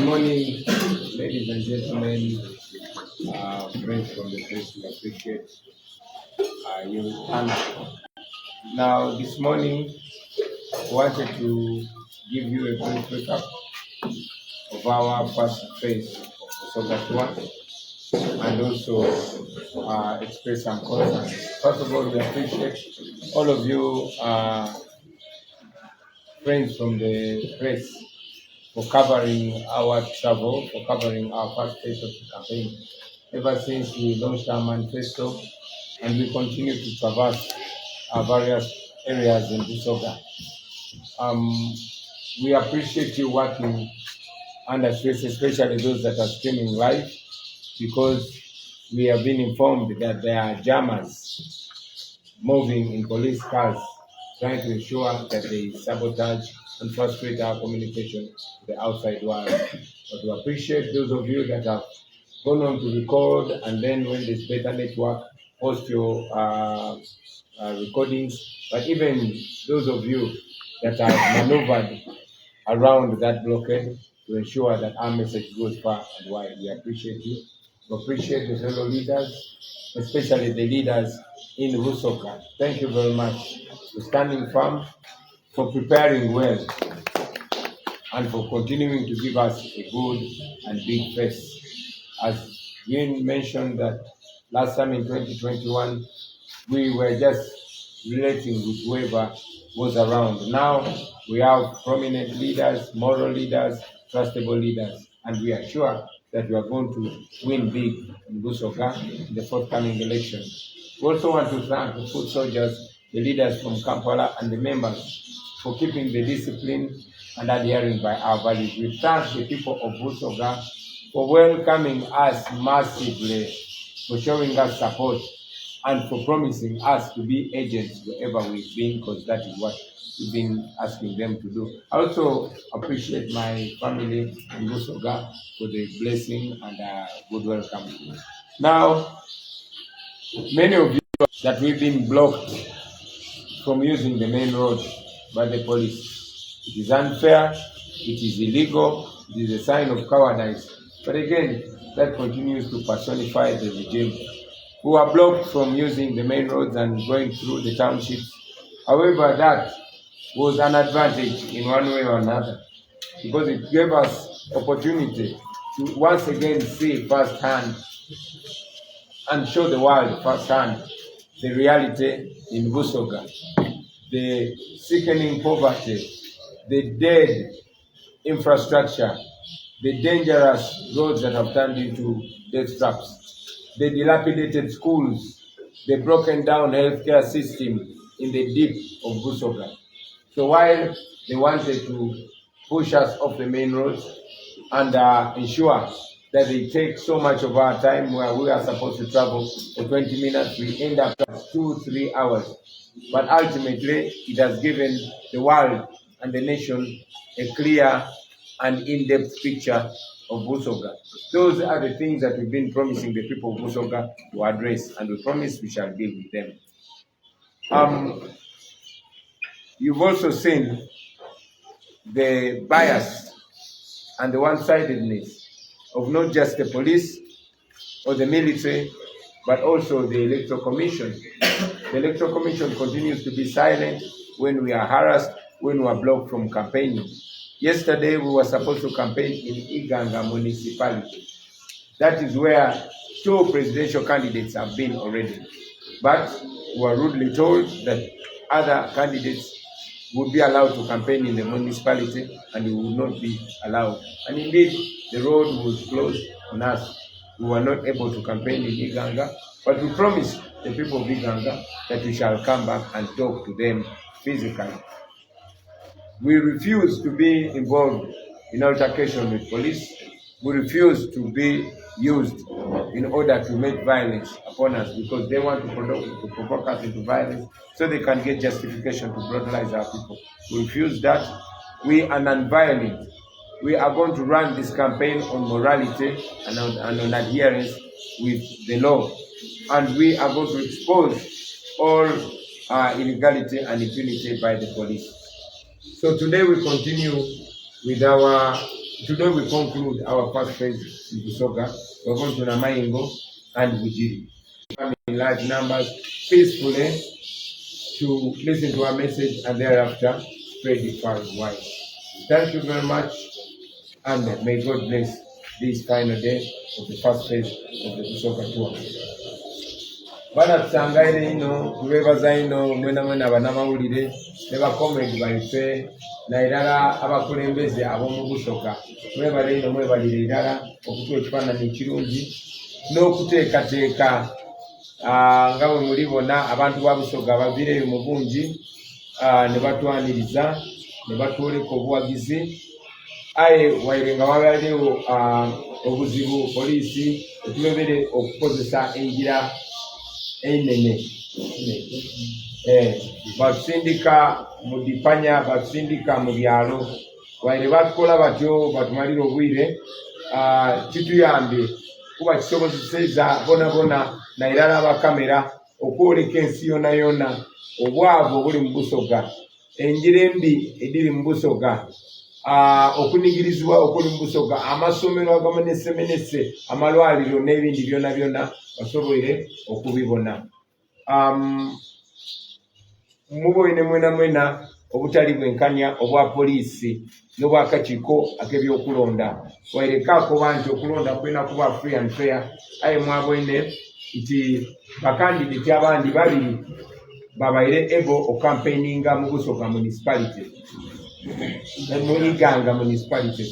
morning, ladies and gentlemen, friends from the press. We appreciate you. And now, this morning, I wanted to give you a brief recap of our first phase of the tour and also express some concerns. First of all, we appreciate all of you, friends from the press, for covering our travel, for covering our first phase of the campaign. Ever since we launched our manifesto, and we continue to traverse our various areas in Busoga. We appreciate you working under stress, especially those that are streaming live, because we have been informed that there are jammers moving in police cars, trying to ensure that they sabotage and frustrate our communication to the outside world. But we appreciate those of you that have gone on to record, and then when there's better network, post your recordings. But even those of you that have maneuvered around that blockade to ensure that our message goes far and wide, we appreciate you. We appreciate the fellow leaders, especially the leaders in Busoga. Thank you very much for standing firm, for preparing well, and for continuing to give us a good and big face. As Win mentioned that last time in 2021, we were just relating with whoever was around. Now we have prominent leaders, moral leaders, trustable leaders, and we are sure that we are going to win big in Busoga in the forthcoming election. We also want to thank the foot soldiers, the leaders from Kampala, and the members for keeping the discipline and adhering by our values. We thank the people of Busoga for welcoming us massively, for showing us support, and for promising us to be agents wherever we've been, because that is what we've been asking them to do. I also appreciate my family in Busoga for the blessing and good welcome. Now, many of you that we've been blocked from using the main road by the police. It is unfair, it is illegal, it is a sign of cowardice. But again, that continues to personify the regime, who are blocked from using the main roads and going through the townships. However, that was an advantage in one way or another, because it gave us opportunity to once again see firsthand and show the world firsthand the reality in Busoga, the sickening poverty, the dead infrastructure, the dangerous roads that have turned into death traps, the dilapidated schools, the broken down healthcare system in the deep of Busoga. So while they wanted to push us off the main roads and ensure that they take so much of our time where we are supposed to travel for 20 minutes, we end up 2-3 hours. But ultimately, it has given the world and the nation a clear and in-depth picture of Busoga. Those are the things that we've been promising the people of Busoga to address, and we promise we shall deal with them. You've also seen the bias and the one-sidedness of not just the police or the military, but also the Electoral Commission. The Electoral Commission continues to be silent when we are harassed, when we are blocked from campaigning. Yesterday, we were supposed to campaign in Iganga municipality. That is where 2 presidential candidates have been already. But we were rudely told that other candidates would be allowed to campaign in the municipality and we would not be allowed. And indeed, the road was closed on us. We were not able to campaign in Iganga, but we promised the people of Iganga that we shall come back and talk to them physically. We refuse to be involved in altercation with police. We refuse to be used in order to make violence upon us, because they want to provoke us into violence so they can get justification to brutalize our people. We refuse that. We are non-violent. We are going to run this campaign on morality and on adherence with the law. And we are going to expose all illegality and impunity by the police. So today we continue with our Today we conclude our first phase in Busoga. We're going to Namayingo and Bugiri. In large numbers, peacefully, to listen to our message and thereafter spread it far and wide. Thank you very much, and may God bless this final day of the first phase of the Busoga tour. Bana tusangaire ino tubebaza ino mwena banamawulire ne bakomedi baife na irala abakulembeze ab'omu Busoga mwebale ino mwebalire irala okutuwa ekifaananyi ekirungi n'okuteekateeka nga bwe mulibona abantu ba Busoga baviireyo mu bungi ne batwaniriza ne batwoleka obuwagizi aye waire nga wabaliwo obuzibu poliisi etulebere okukozesa enjira enene batusindika mu dipanya batusindika mu byalo waire batukola batyo batumalira obwire kituyambye kuba kisobozeseza bona na irala abakamera okwoleka ensi yona obwavu obuli mu Busoga enjira embi ediri mu Busoga okunigirizibwa okuli mu Busoga amasomero agamenesemenese amalwaliro n'ebindi byona basobole okubibona. Muboine mwena obutali bwenkanya obwa poliisi n'obwakakiiko ak'ebyokulonda wairekaako banti okulonda kwena kuba free and fair aye mwabwene nti bakandidati abandi babiri babaire ebo okampaininga mu Busoga municipality mu Iganga municipality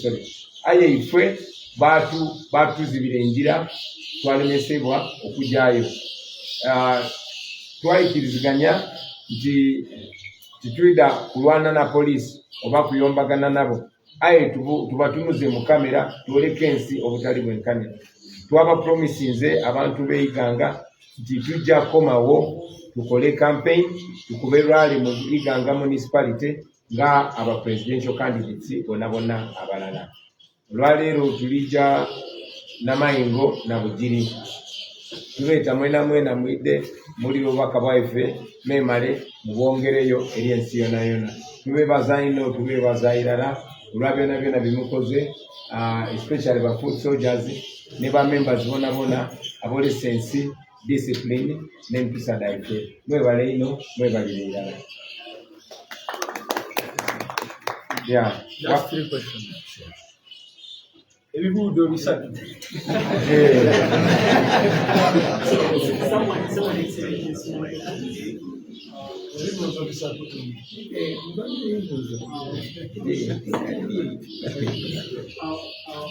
aye ife batuzibira enjira twalemesebwa okujjayo twayikiriziganya nti titwida kulwana na poliisi oba kuyombagana nabo aye tubatunuze mu kamera tuoleke ensi obutali bwenkanya twaba promisinze abantu beiganga nti tujja komawo tukole campaign tukube rally mu Iganga municipality nga aba presidential candidates bona abalala. Olwaleero tulija Namayingo na Bugiri tuleeta mwena mwidde muli obubaka bwaife memale mubwongereyo eri ensi yona tubebaza ino tubebaza irala olwa byona bimukoze especially ba foot soldiers ne ba members bona abolessensi discipline n'empisa daife mwebale ino mwebalire irala. Yeah, just 3 questions. Ebibuuzo bisatu. Someone explain this one. Ebibuuzo bisatu.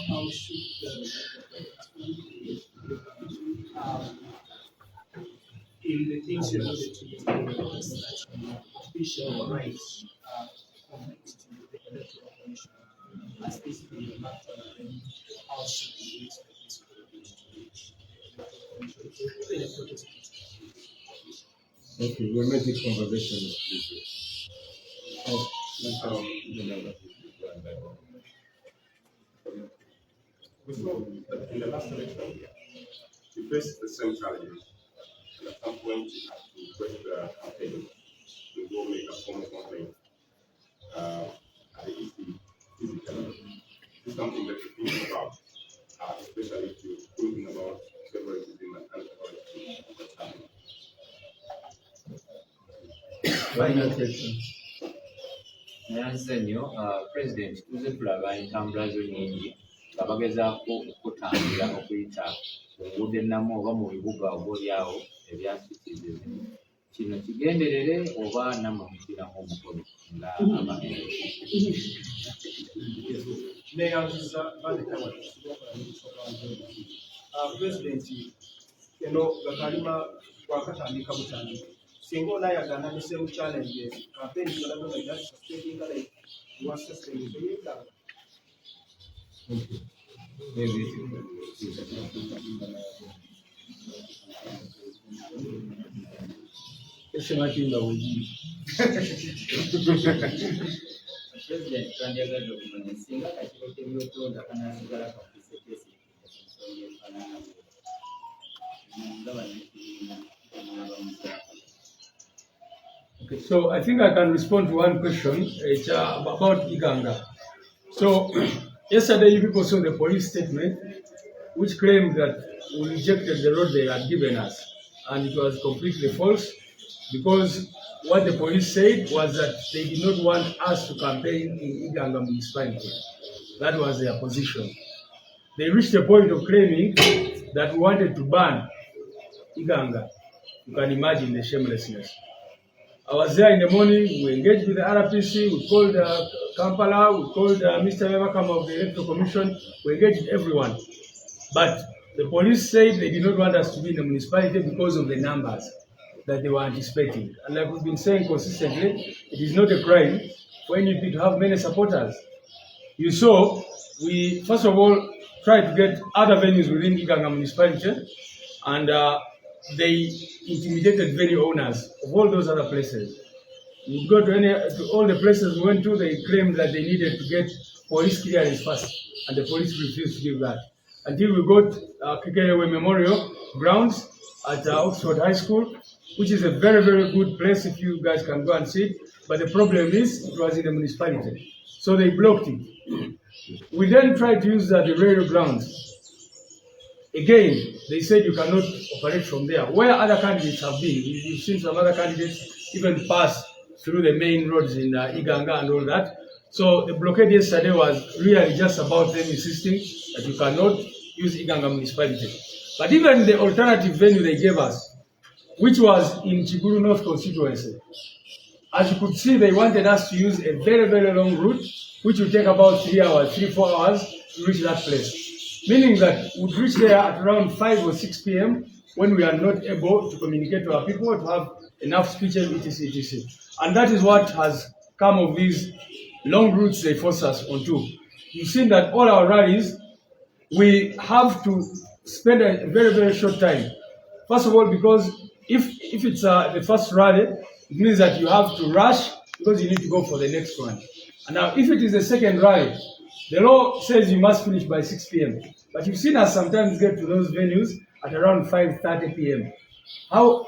I'll shoot in the things you wanted to official rights connect to the Electoral Commission. Specifically, the matter and how should we expect this to Okay, we'll make it conversational. Before, in the last election, we faced the same challenges. And at some point, we had to break the campaign to go make a formal complaint at the EC physically. This is something that you think about, especially if you're thinking about favoritism and anti-favoritism at the time. Final question. Nansenyo, President, tuze tulaba entambula zo nyingi nga bagezaako okutangira okuyita obude ennamu oba mu bibuga obaolyawo ebyakitizimu. Kino kigenderere oba nammwe mukiramu omukono nga abamere. President, gakalima gwakatandika butandika. Single liar than the same challenges. Campaign is not like that. Stating like you are sustaining the President, kandiagado kumanya singa kakiro kebyokulonda kanasigala kakusekesi ensonga efaanana ngaba nekibiina n'abamusaako. Okay, so I think I can respond to one question. It's about Iganga. So Yesterday, you people saw the police statement, which claimed that we rejected the road they had given us, and it was completely false, because what the police said was that they did not want us to campaign in Iganga municipality. That was their position. They reached a point of claiming that we wanted to ban Iganga. You can imagine the shamelessness. I was there in the morning, we engaged with the RPC, we called Kampala, we called Mr. Mebakam of the Electoral Commission, we engaged everyone. But the police said they did not want us to be in the municipality because of the numbers that they were anticipating. And like we've been saying consistently, it is not a crime for NUP to have many supporters. You saw, we first of all tried to get other venues within Iganga municipality, and they intimidated venue owners of all those other places. We go to all the places we went to, they claimed that they needed to get police clearance first, and the police refused to give that. Until we got Kekerewe Memorial Grounds at Oxford High School, which is a very, very good place if you guys can go and see it. But the problem is, it was in the municipality. So they blocked it. We then tried to use the railroad grounds. Again, they said you cannot operate from there. Where other candidates have been, you've seen some other candidates even pass through the main roads in Iganga and all that. So the blockade yesterday was really just about them insisting that you cannot use Iganga municipality. But even the alternative venue they gave us, which was in Chiguru North constituency, as you could see, they wanted us to use a very, very long route, which would take about 3-4 hours to reach that place. Meaning that we'd reach there at around 5 or 6 p.m. when we are not able to communicate to our people, to have enough speeches, etc., etc. And that is what has come of these long routes they force us onto. You've seen that all our rallies, we have to spend a very, very short time. First of all, because if it's the first rally, it means that you have to rush because you need to go for the next one. And now, if it is the second rally, the law says you must finish by 6 p.m. But you've seen us sometimes get to those venues at around 5:30 p.m. How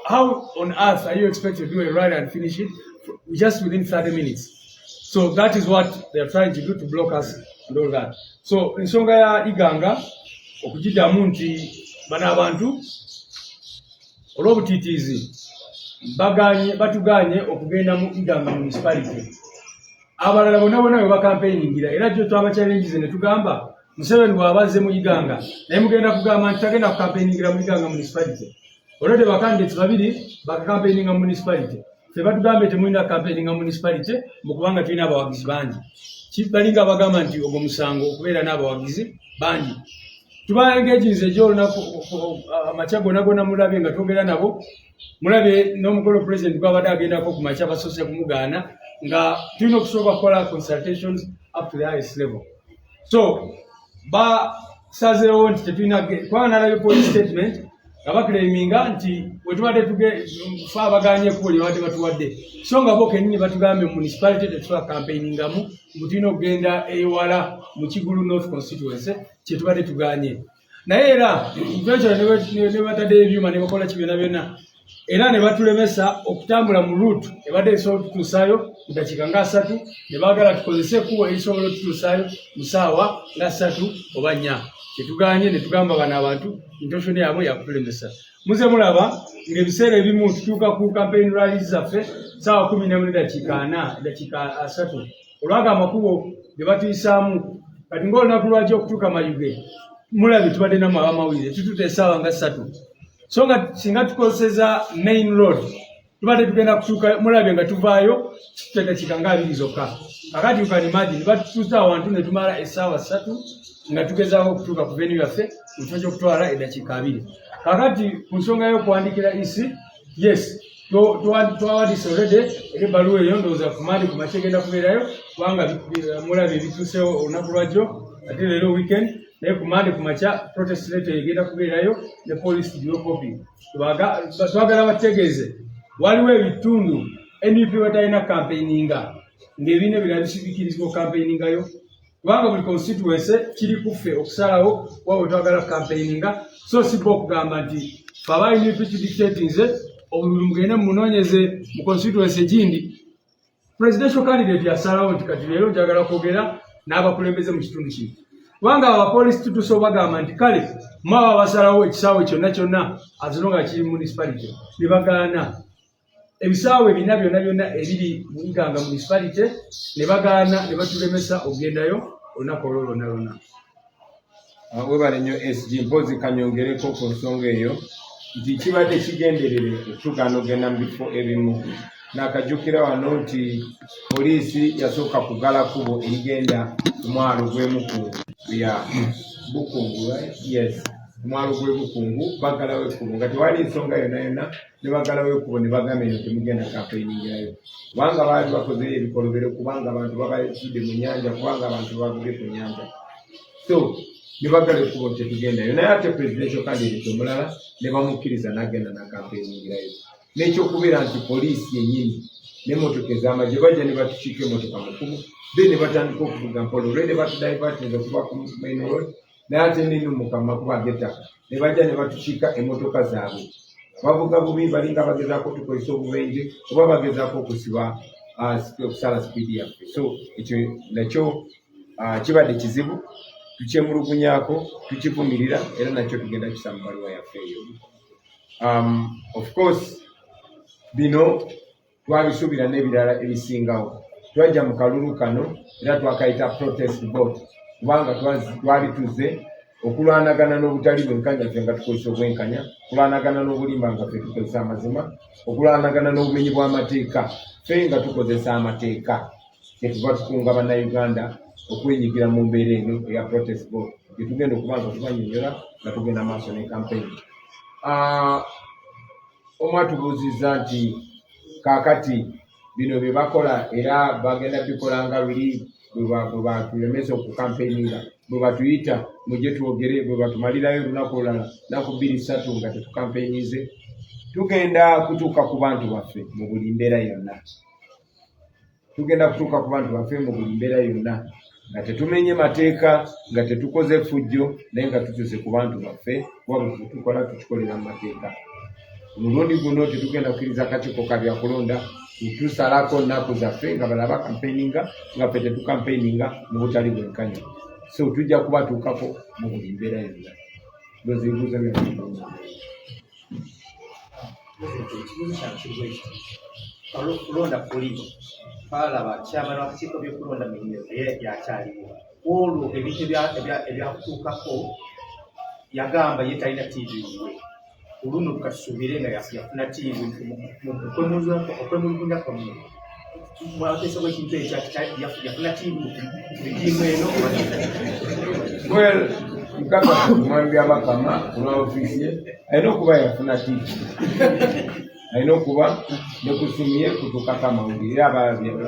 on earth are you expected to do a rally and finish it just within 30 minutes? So that is what they are trying to do to block us and all that. So ensonga ya Iganga okugidamu nti bana abantu olw'obutiitiizi batuganye okugenda mu Iganga municipality. Abalala bonna bwe bakampeyingira era gyo twaba challenges ne tugamba Museveni bw'abazze mu Iganga naye mugenda kugamba nti tagenda kukampeyingira mu Iganga municipality. Olwedde bakandidates babiri bakampeyinga mu municipality. Ffe batugambe temulina campaigning mu municipality mukubanga tulina abawagizi bangi. Balinga bagamba nti ogwo musango okubeera n'abawagizi bangi. Tubaengaginze gyo olunaku amacha gonna mulabye nga twogera nabo. Mulabye n'omukolo president gw'abadde agendako ku macha basoose kumugaana nga tulina okusooka kukola consultations up to the highest level. So basazeewo nti tetulina kubanga nalabye police statement nga baklaminga nti bwe tubadde tufe abaganye ekkubo lye babadde batuwadde so nga bo kennyini batugambye mu municipality tetusobola campaigningamu mbu tulina okugenda ewala mu Kigulu North constituency kye tubadde tuganye. Naye era ne bataddeyo ebyuma ne bakola ki byonna era ne batulemesa okutambula mu route ebadde esobola otutuusaayo mu dakiika nga 3 ne baagala tukozese ekkubo erisobola otutuusaayo mu ssaawa nga 3 oba 4. Kyetuganye ne tugamba bano abantu intention yaabwe yakutulemesa. Muze mulaba ng'ebiseera ebimu tutuuka ku campaign rallies zaffe ssaawa 11 dakiika 3. Olwaga amakubo ge batuyisaamu kati ng'olunaku lwaki okutuuka Mayuge mulabye tubadde namu abamawulire tutuuta essaawa nga 3. So nga singa tukozeseza main road tubadde tugenda kutuuka mulabye nga tuvaayo dakiika nga 2 zokka. Kakati you can imagine batutuusa awantu ne tumala essaawa 3 nga tugezaako okutuuka ku venue yaffe mu kifo ky'okutwala eddakiika 2. Kakati ku nsonga y'okuwandiikira isi yes twawandiise already eri ebbaluwa eyo ndowooza kumandi ku makya egenda kubeerayo kubanga mulabye bituusewo olunaku lwajjo ate leero weekend naye kumandi ku makya protest letter egenda kubeerayo ne police geocopy. Twagala bategeeze waliwo ebitundu NUP batalina campaigninga ng'ebiina ebirala bisibikirizibwa campaigningayo kubanga buli constituency kiri kuffe okusalawo wabwe twagala campaigninga so siba okugamba nti fe aba NUP tudictate nze obululu mugende munoonyeze mu constituency egindi presidential candidate yasalawo nti kati leero njagala kwogera n'abakulembeze mu kitundu kino kubanga abapoliisi tutuuse obagamba nti kale mwaba basalawo ekisaawe kyonna azilonga kiri municipality ne bagaana ebisaawe bina byonna ebiri muganga municipality ne bagaana ne batulemesa okugendayo olunaku olwo lwonna. Webale nnyo SG mpozi kanyongereko ku nsonga eyo nti kibadde kigenderere okutugaana ogenda mu bifo ebimu. Nakajjukira wano nti poliisi yasooka kugala kubo erigenda ku mwalo gw'emukungu ya Bukungu, right? Yes. Mwalo gw'ebukungu bagalawo ekkubo nga tewali ensonga yonna ne bagalawo ekkubo ne bagamba eno temugenda kampeyiningirayo kubanga baali bakozeyo ebikolobero kubanga abantu babayitidde mu nnyanja kubanga abantu bagudde ku nnyanja so ne bagala ekkubo tetugendayo naye ate presidential candidate omulala ne bamukkiriza n'agenda nakampeyiningirayo n'ekyokubeera nti poliisi yennyini n'emmotoka ez'amagye bajja ne batukiika emmotoka mu kkubo then ne batandika okuvuga mpola olwe ne batudivatiza okuva ku main road naye ate n'enumuka mu makubo ag'ettaka ne bajja ne batukiika emmotoka zaabwe bavuga bubi balinga bagezaako tukozesa obubenje oba bagezaako okusiba okusala sipiidi yaffe so ekyo nakyo kibadde kizibu tukyemulugunyaako tukivumirira era nakyo tugenda kisaba mu baliwa yaffe eyo. Of course bino twabisuubira n'ebirala ebisingawo twajja mu kalulu kano era twakayita protest vote kubanga twali tuzze okulwanagana n'obutali bwenkanya ffe nga tukozesa obwenkanya okulwanagana n'obulimba nga ffe tukozesa amazima okulwanagana n'obumenyi bw'amateeka ffe nga tukozesa amateeka kyetuva tukunga bannayuganda okwenyigira mu mbeera eno eya protest vote gyetugenda okuba nga tubanyonyola nga tugenda maaso ne campaign. Omu atubuuzizza nti kaakati bino bye bakola era bagenda bikola nga luli bwe batulemesa okukampeyinga bwe batuyita mujye twogere bwe batumalirayo olunaku olulala naku 2-3 nga tetukampeyinize tugenda kutuuka ku bantu baffe mu buli mbeera yonna nga tetumenye mateeka nga tetukoze fujjo naye nga tutuuse ku bantu baffe kuba bwe tukola tukikolera mu mateeka. Mulundi guno tetugenda kukkiriza kakiiko kabyakulonda tusalako nnaku zaffe nga balaba campaigninga nga ffe tetucampaigninga mu butali bwenkanya so tujja kubatuukako mu buli mbeera yonna. Ekibuuzo kyange kulonda poliisi twalaba kyamala akakiiko by'okulonda yakyaliwo olwo ebintu ebyakutuukako yagamba ye talina tiivi yiwe oluno tukasuubire nga yafuna tiivi okwemulugunya kwammwe mwateesa bw ekintu ekyo yafuna tiivi ekimu eno mukaka kumwambya bakama kuna ofiisi ye alina okuba yafuna tiivi alina okuba nekusumye kutuukako amawulire era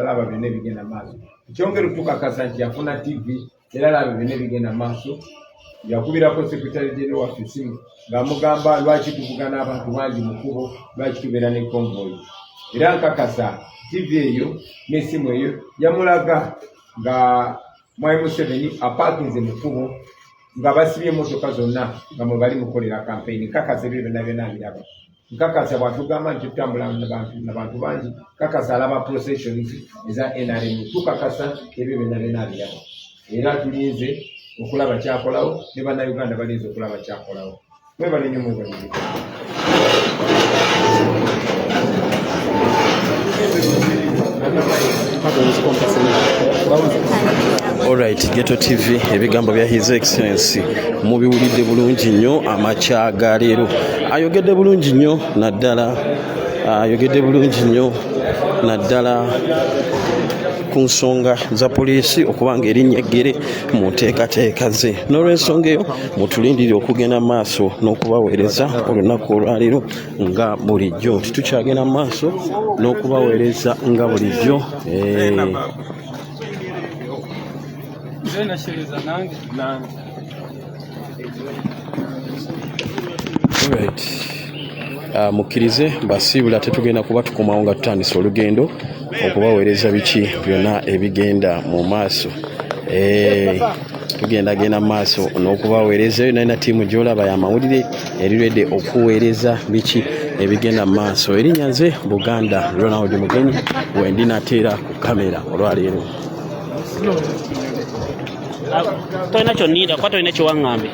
alaba byonna ebigenda maaso ekyongera otukakasa nti yafuna tiivi era alaba byonna ebigenda maaso yakubirako sekretary general waffe essimu ng'amugamba lwaki tuvuga n'abantu bangi mu kkubo lwaki tubeera ne convoy era nkakasa tiivi eyo n'essimu eyo yamulaga nga mwai Museveni apaakinze mu kkubo nga basibye emmotoka zonna nga mwe bali mukolera campaign nkakasa ebyo byonna abiraba nkakasa bw'atugamba nti tutambula n'abantu bangi nkakasa alaba processions eza NRM tukakasa ebyo byonna abiraba era tulinze okulaba kyakolawo ne bannayuganda balinze okulaba kyakolawo. Mwebale nnyo mwebale. Alright, Ghetto TV ebigambo bya His Excellency mubiwulidde bulungi nnyo amakya ga leero ayogedde bulungi nnyo naddala ku nsonga za poliisi okubanga erinnya eggere mu nteekateeka ze n'olw'ensonga eyo mutulindirire okugenda maaso n'okubaweereza olunaku olwaleero nga bulijjo titukyagenda maaso n'okubaweereza nga bulijjo mukkirize basiibula tetugenda kuba tukomawo nga tutandise olugendo okubaweereza biki byonna ebigenda mu maaso tugendagenda mu maaso n'okubaweereza eyo nalina ttiimu gy'olaba y'amawulire eriredde okuweereza biki ebigenda mu maaso erinnya nze Buganda Ronald Mugenyi wendi nateera ku kamera olwaleero. tolina kyonniira kuba tolina kyewaŋŋambe.